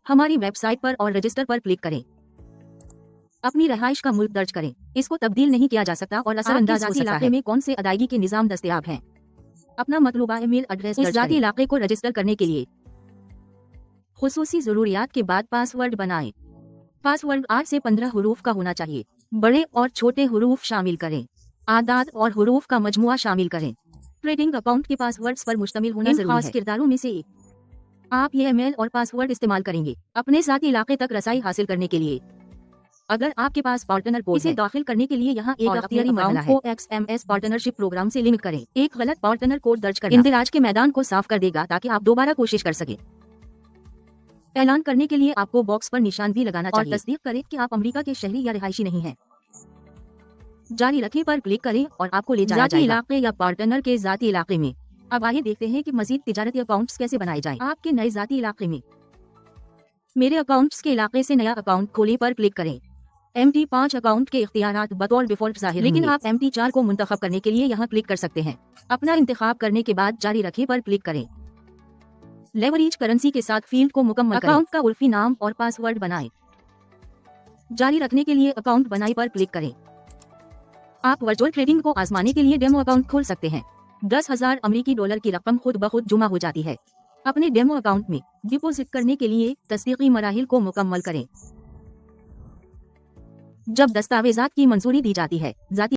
हमारी वेबसाइट पर और रजिस्टर पर क्लिक करें। अपनी रहाइश का मुल्क दर्ज करें। इसको तब्दील नहीं किया जा सकता और असरअंदाज हो सकता है। इलाके में कौन से अदायगी के निज़ाम दस्तयाब हैं। अपना मतलूबा ईमेल एड्रेस इस जाती इलाके को रजिस्टर करने के लिए खुसूसी ज़रूरियात के बाद पासवर्ड बनाएं। पासवर्ड 8 से 15 हुरूफ का होना चाहिए। बड़े और छोटे हुरूफ शामिल करें। आदाद और हुरूफ का मजमुआ शामिल करें। ट्रेडिंग अकाउंट के पासवर्ड्स पर मुश्तमिल होना जरूरी है। खास किरदारों में से एक आप ये ईमेल और पासवर्ड इस्तेमाल करेंगे अपने जाती इलाके तक रसाई हासिल करने के लिए। अगर आपके पास पार्टनर कोड इसे दाखिल करने के लिए यहाँ एक अख्तियारी मरहला है। XMS पार्टनरशिप प्रोग्राम से लिंक करें। एक गलत पार्टनर कोड दर्ज करना इंदिराज के मैदान को साफ कर देगा ताकि आप दोबारा कोशिश कर सके। ऐलान करने के लिए आपको बॉक्स पर निशान भी लगाना चाहिए और तस्दीक करें कि आप अमेरिका के शहरी या रिहायशी नहीं हैं। जारी रखें पर क्लिक करें और आपको ले जाया जाएगा इलाके या पार्टनर के जाती इलाके में। अब आइए देखते हैं कि मजीद तिजारती अकाउंट्स कैसे बनाए जाएं। आपके नए जाती इलाके में मेरे अकाउंट्स के इलाके से नया अकाउंट खोले पर क्लिक करें। MT5 अकाउंट के इख्तियारात बतौर डिफॉल्ट जाहिर लेकिन आप MT4 को मुंतखब करने के लिए यहाँ क्लिक कर सकते हैं। अपना इंतखाब करने के बाद जारी रखें पर क्लिक करें। लेवरेज करेंसी के साथ फील्ड को मुकम्मल करें। अकाउंट का उर्फी नाम और पासवर्ड बनाएं। जारी रखने के लिए अकाउंट बनाए पर क्लिक करें। आप वर्चुअल ट्रेडिंग को आजमाने के लिए डेमो अकाउंट खोल सकते हैं। 10,000 अमेरिकी डॉलर की रकम खुद ब खुद जुमा हो जाती है। अपने डेमो अकाउंट में डिपॉजिट करने के लिए तस्दीकी मराहिल को मुकम्मल करें। जब दस्तावेजात की मंजूरी दी जाती है जाती